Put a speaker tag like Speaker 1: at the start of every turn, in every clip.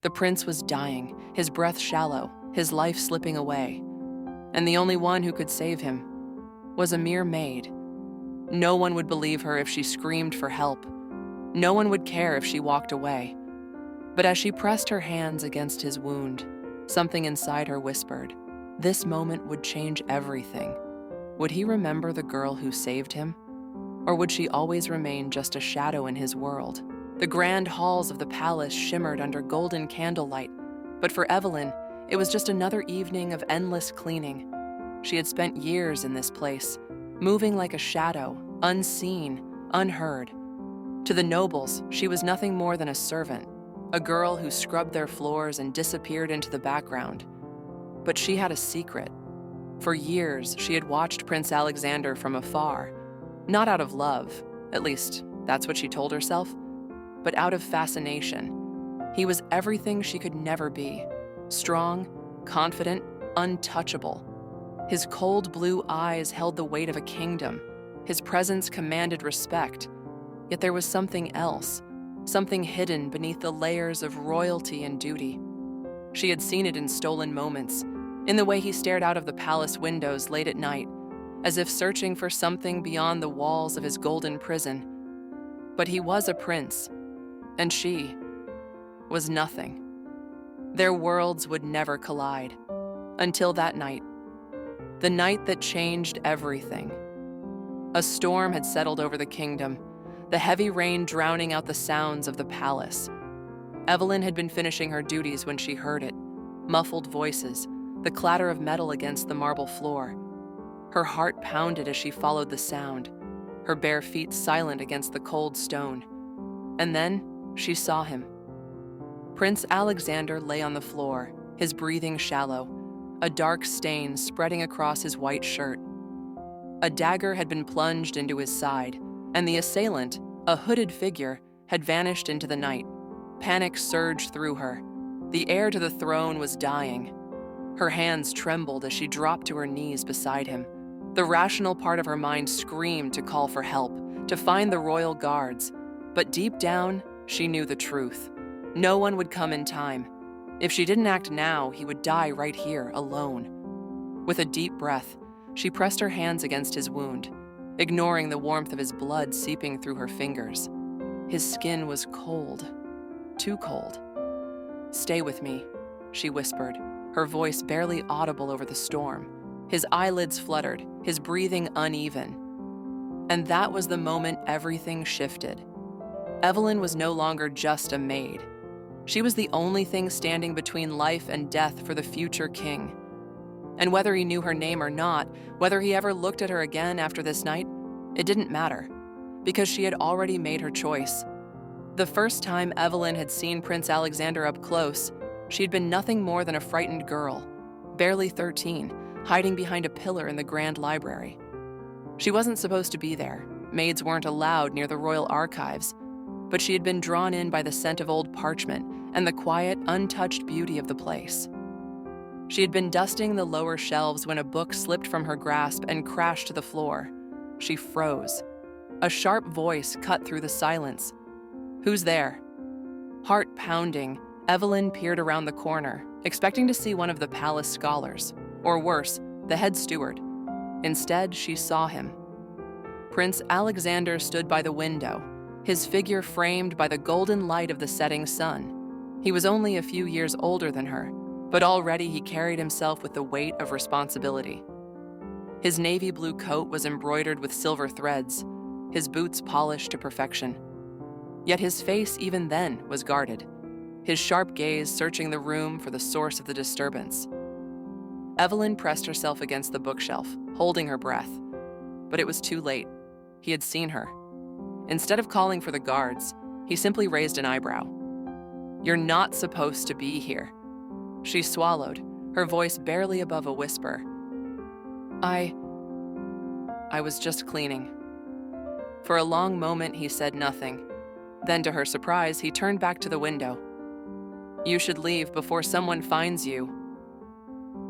Speaker 1: The prince was dying, his breath shallow, his life slipping away. And the only one who could save him was a mere maid. No one would believe her if she screamed for help. No one would care if she walked away. But as she pressed her hands against his wound, something inside her whispered, this moment would change everything. Would he remember the girl who saved him? Or would she always remain just a shadow in his world? The grand halls of the palace shimmered under golden candlelight, but for Evelyn, it was just another evening of endless cleaning. She had spent years in this place, moving like a shadow, unseen, unheard. To the nobles, she was nothing more than a servant, a girl who scrubbed their floors and disappeared into the background. But she had a secret. For years, she had watched Prince Alexander from afar, not out of love, at least that's what she told herself, but out of fascination. He was everything she could never be, strong, confident, untouchable. His cold blue eyes held the weight of a kingdom. His presence commanded respect. Yet there was something else, something hidden beneath the layers of royalty and duty. She had seen it in stolen moments, in the way he stared out of the palace windows late at night, as if searching for something beyond the walls of his golden prison. But he was a prince, and she was nothing. Their worlds would never collide, until that night, the night that changed everything. A storm had settled over the kingdom, the heavy rain drowning out the sounds of the palace. Evelyn had been finishing her duties when she heard it, muffled voices, the clatter of metal against the marble floor. Her heart pounded as she followed the sound, her bare feet silent against the cold stone. And then she saw him. Prince Alexander lay on the floor, his breathing shallow, a dark stain spreading across his white shirt. A dagger had been plunged into his side, and the assailant, a hooded figure, had vanished into the night. Panic surged through her. The heir to the throne was dying. Her hands trembled as she dropped to her knees beside him. The rational part of her mind screamed to call for help, to find the royal guards. But deep down, she knew the truth. No one would come in time. If she didn't act now, he would die right here, alone. With a deep breath, she pressed her hands against his wound, ignoring the warmth of his blood seeping through her fingers. His skin was cold, too cold. "Stay with me," she whispered, her voice barely audible over the storm. His eyelids fluttered, his breathing uneven. And that was the moment everything shifted. Evelyn was no longer just a maid. She was the only thing standing between life and death for the future king. And whether he knew her name or not, whether he ever looked at her again after this night, it didn't matter, because she had already made her choice. The first time Evelyn had seen Prince Alexander up close, she'd been nothing more than a frightened girl, barely 13, hiding behind a pillar in the grand library. She wasn't supposed to be there. Maids weren't allowed near the royal archives, but she had been drawn in by the scent of old parchment and the quiet, untouched beauty of the place. She had been dusting the lower shelves when a book slipped from her grasp and crashed to the floor. She froze. A sharp voice cut through the silence. "Who's there?" Heart pounding, Evelyn peered around the corner, expecting to see one of the palace scholars, or worse, the head steward. Instead, she saw him. Prince Alexander stood by the window, his figure framed by the golden light of the setting sun. He was only a few years older than her, but already he carried himself with the weight of responsibility. His navy blue coat was embroidered with silver threads, his boots polished to perfection. Yet his face, even then, was guarded, his sharp gaze searching the room for the source of the disturbance. Evelyn pressed herself against the bookshelf, holding her breath. But it was too late. He had seen her. Instead of calling for the guards, he simply raised an eyebrow. "You're not supposed to be here." She swallowed, her voice barely above a whisper. I was just cleaning." For a long moment, he said nothing. Then, to her surprise, he turned back to the window. "You should leave before someone finds you."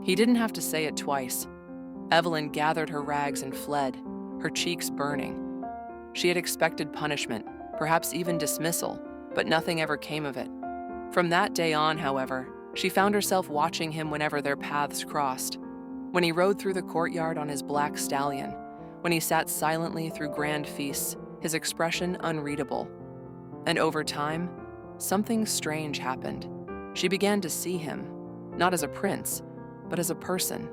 Speaker 1: He didn't have to say it twice. Evelyn gathered her rags and fled, her cheeks burning. She had expected punishment, perhaps even dismissal, but nothing ever came of it. From that day on, however, she found herself watching him whenever their paths crossed. When he rode through the courtyard on his black stallion, when he sat silently through grand feasts, his expression unreadable. And over time, something strange happened. She began to see him, not as a prince, but as a person.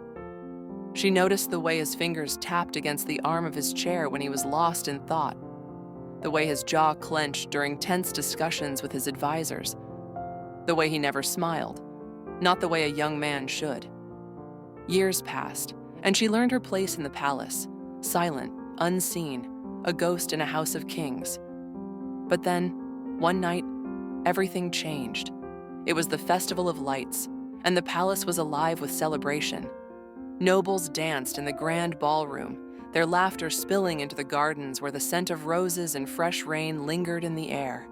Speaker 1: She noticed the way his fingers tapped against the arm of his chair when he was lost in thought, the way his jaw clenched during tense discussions with his advisors, the way he never smiled, not the way a young man should. Years passed, and she learned her place in the palace, silent, unseen, a ghost in a house of kings. But then, one night, everything changed. It was the Festival of Lights, and the palace was alive with celebration. Nobles danced in the grand ballroom, their laughter spilling into the gardens where the scent of roses and fresh rain lingered in the air.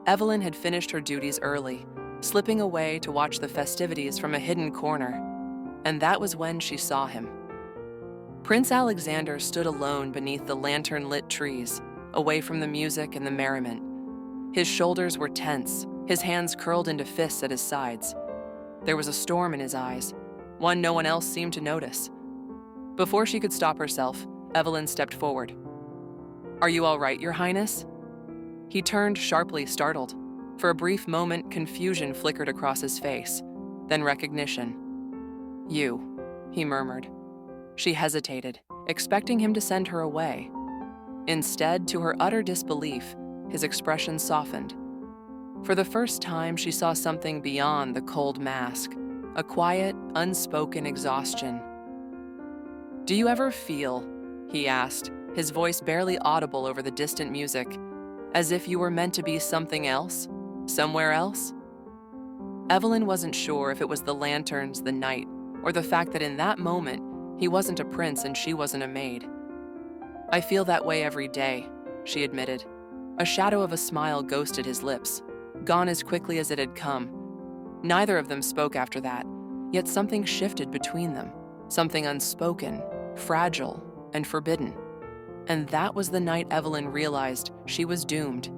Speaker 1: Evelyn had finished her duties early, slipping away to watch the festivities from a hidden corner, and that was when she saw him. Prince Alexander stood alone beneath the lantern-lit trees, away from the music and the merriment. His shoulders were tense, his hands curled into fists at his sides. There was a storm in his eyes, one no one else seemed to notice. Before she could stop herself, Evelyn stepped forward. "Are you all right, Your Highness?" He turned sharply, startled. For a brief moment, confusion flickered across his face, then recognition. "You," he murmured. She hesitated, expecting him to send her away. Instead, to her utter disbelief, his expression softened. For the first time, she saw something beyond the cold mask, a quiet, unspoken exhaustion. "Do you ever feel," he asked, his voice barely audible over the distant music, "as if you were meant to be something else, somewhere else?" Evelyn wasn't sure if it was the lanterns, the night, or the fact that in that moment, he wasn't a prince and she wasn't a maid. "I feel that way every day," she admitted. A shadow of a smile ghosted his lips, gone as quickly as it had come. Neither of them spoke after that, yet something shifted between them, something unspoken, fragile, and forbidden. And that was the night Evelyn realized she was doomed,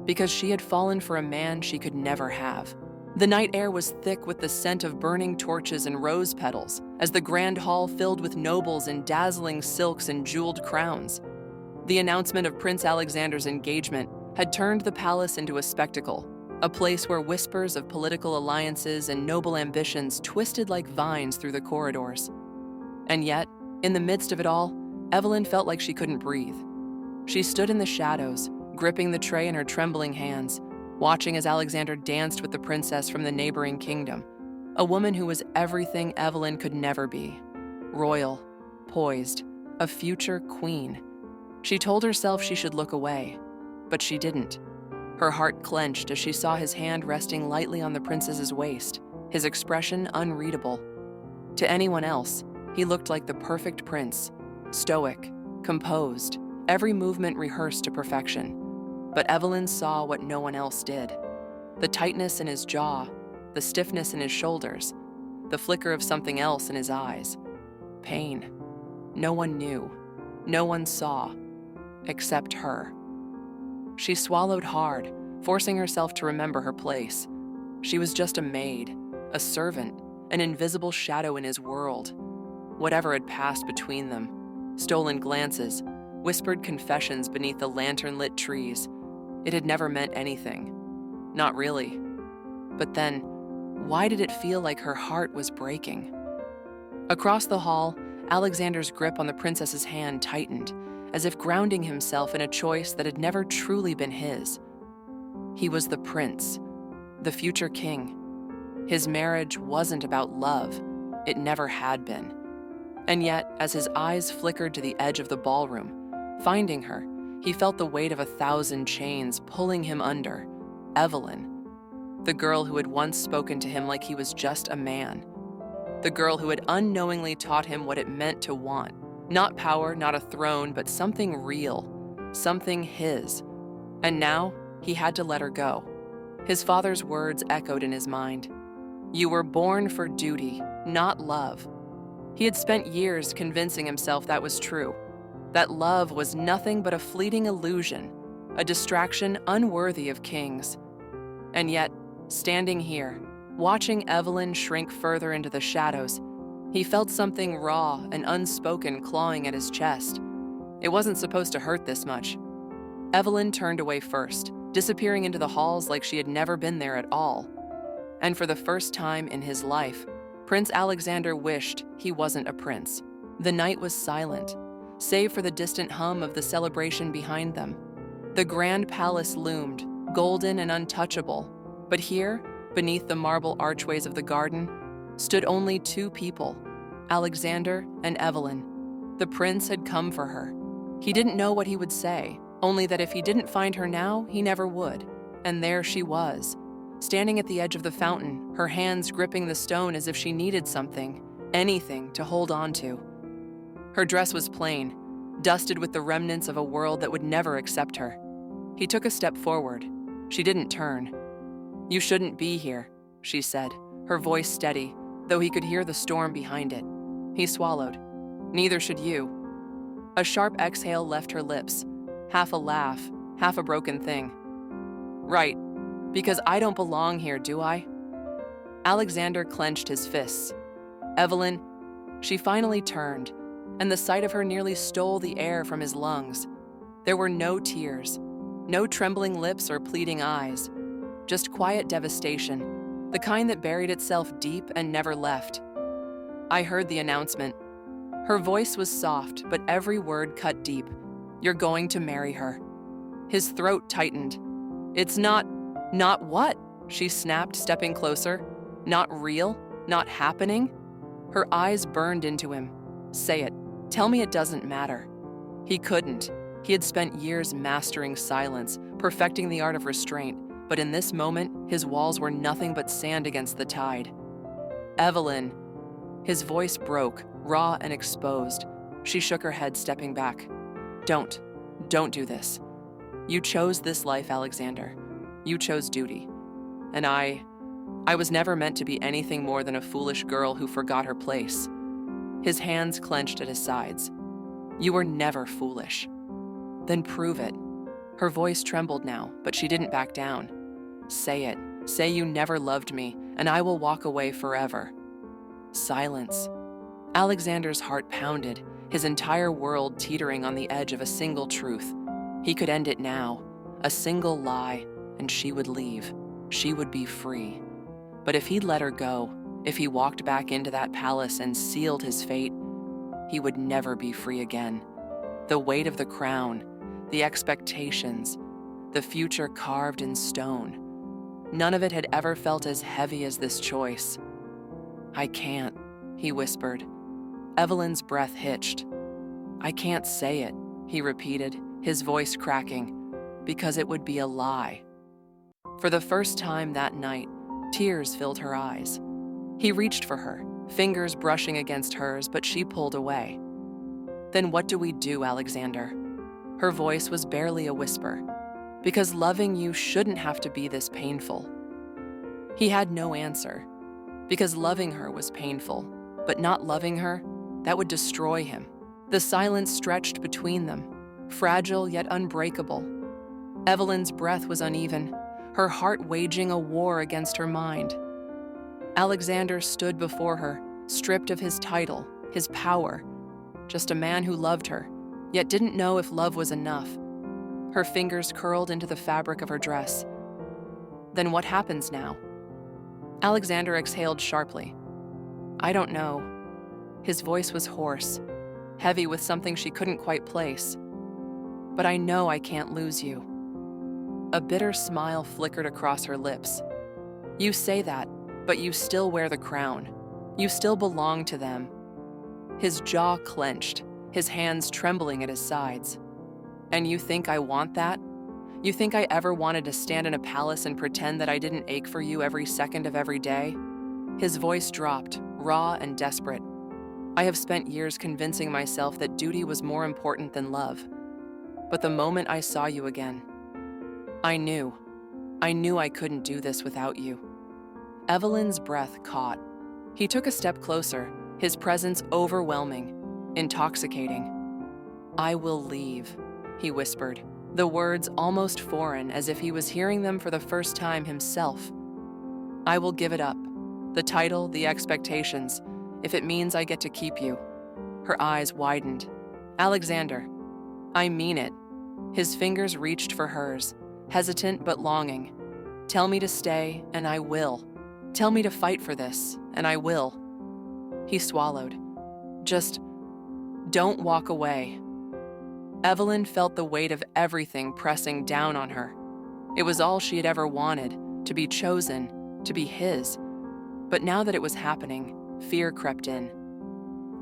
Speaker 1: because she had fallen for a man she could never have. The night air was thick with the scent of burning torches and rose petals, as the grand hall filled with nobles in dazzling silks and jeweled crowns. The announcement of Prince Alexander's engagement had turned the palace into a spectacle, a place where whispers of political alliances and noble ambitions twisted like vines through the corridors. And yet, in the midst of it all, Evelyn felt like she couldn't breathe. She stood in the shadows, gripping the tray in her trembling hands, watching as Alexander danced with the princess from the neighboring kingdom, a woman who was everything Evelyn could never be. Royal, poised, a future queen. She told herself she should look away, but she didn't. Her heart clenched as she saw his hand resting lightly on the princess's waist, his expression unreadable. To anyone else, he looked like the perfect prince, stoic, composed, every movement rehearsed to perfection. But Evelyn saw what no one else did. The tightness in his jaw, the stiffness in his shoulders, the flicker of something else in his eyes. Pain. No one knew. No one saw. Except her. She swallowed hard, forcing herself to remember her place. She was just a maid, a servant, an invisible shadow in his world. Whatever had passed between them, stolen glances, whispered confessions beneath the lantern-lit trees, it had never meant anything. Not really. But then, why did it feel like her heart was breaking? Across the hall, Alexander's grip on the princess's hand tightened, as if grounding himself in a choice that had never truly been his. He was the prince, the future king. His marriage wasn't about love. It never had been. And yet, as his eyes flickered to the edge of the ballroom, finding her, he felt the weight of 1,000 chains pulling him under. Evelyn, the girl who had once spoken to him like he was just a man. The girl who had unknowingly taught him what it meant to want. Not power, not a throne, but something real, something his. And now, he had to let her go. His father's words echoed in his mind. "You were born for duty, not love." He had spent years convincing himself that was true, that love was nothing but a fleeting illusion, a distraction unworthy of kings. And yet, Standing here, watching Evelyn shrink further into the shadows, he felt something raw and unspoken clawing at his chest. It wasn't supposed to hurt this much. Evelyn turned away first, disappearing into the halls like she had never been there at all. And for the first time in his life, Prince Alexander wished he wasn't a prince. The night was silent, save for the distant hum of the celebration behind them. The grand palace loomed, golden and untouchable, but here, beneath the marble archways of the garden, stood only two people, Alexander and Evelyn. The prince had come for her. He didn't know what he would say, only that if he didn't find her now, he never would. And there she was, standing at the edge of the fountain, her hands gripping the stone as if she needed something, anything to hold on to. Her dress was plain, dusted with the remnants of a world that would never accept her. He took a step forward. She didn't turn. "You shouldn't be here," she said, her voice steady, though he could hear the storm behind it. He swallowed. "Neither should you." A sharp exhale left her lips, half a laugh, half a broken thing. "Right, because I don't belong here, do I?" Alexander clenched his fists. Evelyn, she finally turned, and the sight of her nearly stole the air from his lungs. There were no tears, no trembling lips or pleading eyes, just quiet devastation, the kind that buried itself deep and never left. "I heard the announcement." Her voice was soft, but every word cut deep. "You're going to marry her." His throat tightened. "It's not what?" she snapped, stepping closer. "Not real? Not happening?" Her eyes burned into him. "Say it. Tell me it doesn't matter." He couldn't. He had spent years mastering silence, perfecting the art of restraint, but in this moment, his walls were nothing but sand against the tide. "Evelyn." His voice broke, raw and exposed. She shook her head, stepping back. Don't do this. You chose this life, Alexander. You chose duty. And I was never meant to be anything more than a foolish girl who forgot her place." His hands clenched at his sides. "You were never foolish." "Then prove it." Her voice trembled now, but she didn't back down. "Say it. Say you never loved me, and I will walk away forever." Silence. Alexander's heart pounded, his entire world teetering on the edge of a single truth. He could end it now, a single lie, and she would leave. She would be free. But if he'd let her go, if he walked back into that palace and sealed his fate, he would never be free again. The weight of the crown, the expectations, the future carved in stone. None of it had ever felt as heavy as this choice. "I can't," he whispered. Evelyn's breath hitched. "I can't say it," he repeated, his voice cracking, "because it would be a lie." For the first time that night, tears filled her eyes. He reached for her, fingers brushing against hers, but she pulled away. "Then what do we do, Alexander?" Her voice was barely a whisper. "Because loving you shouldn't have to be this painful." He had no answer. Because loving her was painful, but not loving her, that would destroy him. The silence stretched between them, fragile yet unbreakable. Evelyn's breath was uneven, her heart waging a war against her mind. Alexander stood before her, stripped of his title, his power, just a man who loved her, yet didn't know if love was enough. Her fingers curled into the fabric of her dress. "Then what happens now?" Alexander exhaled sharply. "I don't know." His voice was hoarse, heavy with something she couldn't quite place. "But I know I can't lose you." A bitter smile flickered across her lips. "You say that, but you still wear the crown. You still belong to them." His jaw clenched, his hands trembling at his sides. "And you think I want that? You think I ever wanted to stand in a palace and pretend that I didn't ache for you every second of every day?" His voice dropped, raw and desperate. "I have spent years convincing myself that duty was more important than love. But the moment I saw you again, I knew I couldn't do this without you." Evelyn's breath caught. He took a step closer, his presence overwhelming, intoxicating. "I will leave," he whispered, the words almost foreign, as if he was hearing them for the first time himself. I will give it up. The title, the expectations, if it means I get to keep you. Her eyes widened. Alexander, I mean it. His fingers reached for hers, hesitant but longing. Tell me to stay, and I will. Tell me to fight for this, and I will. He swallowed. Just don't walk away. Evelyn felt the weight of everything pressing down on her. It was all she had ever wanted, to be chosen, to be his. But now that it was happening, fear crept in.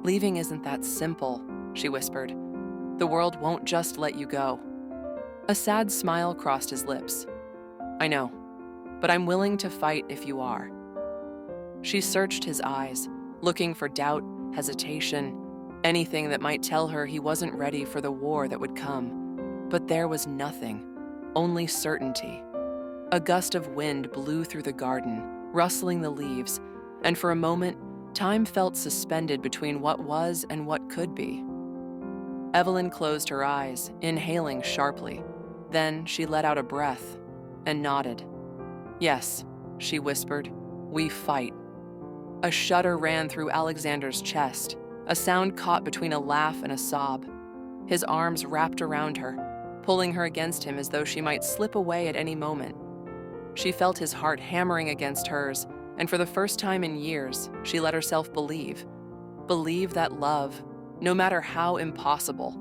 Speaker 1: Leaving isn't that simple, she whispered. The world won't just let you go. A sad smile crossed his lips. I know, but I'm willing to fight if you are. She searched his eyes, looking for doubt, hesitation, anything that might tell her he wasn't ready for the war that would come. But there was nothing, only certainty. A gust of wind blew through the garden, rustling the leaves, and for a moment, time felt suspended between what was and what could be. Evelyn closed her eyes, inhaling sharply. Then she let out a breath and nodded. Yes, she whispered, we fight. A shudder ran through Alexander's chest, a sound caught between a laugh and a sob. His arms wrapped around her, pulling her against him as though she might slip away at any moment. She felt his heart hammering against hers, and for the first time in years, she let herself believe that love, no matter how impossible,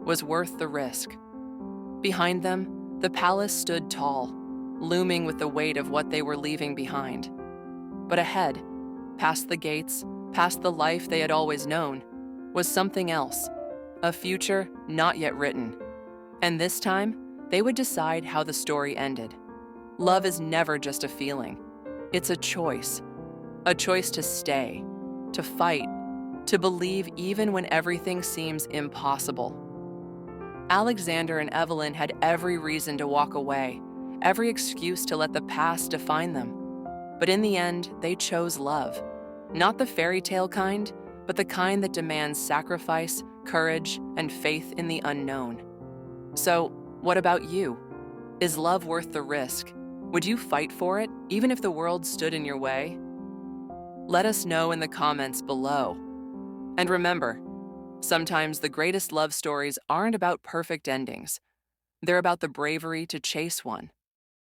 Speaker 1: was worth the risk. Behind them, the palace stood tall, looming with the weight of what they were leaving behind. But ahead, past the gates, past the life they had always known, was something else, a future not yet written. And this time, they would decide how the story ended. Love is never just a feeling. It's a choice to stay, to fight, to believe even when everything seems impossible. Alexander and Evelyn had every reason to walk away, every excuse to let the past define them. But in the end, they chose love. Not the fairy tale kind, but the kind that demands sacrifice, courage, and faith in the unknown. So, what about you? Is love worth the risk? Would you fight for it, even if the world stood in your way? Let us know in the comments below. And remember, sometimes the greatest love stories aren't about perfect endings. They're about the bravery to chase one.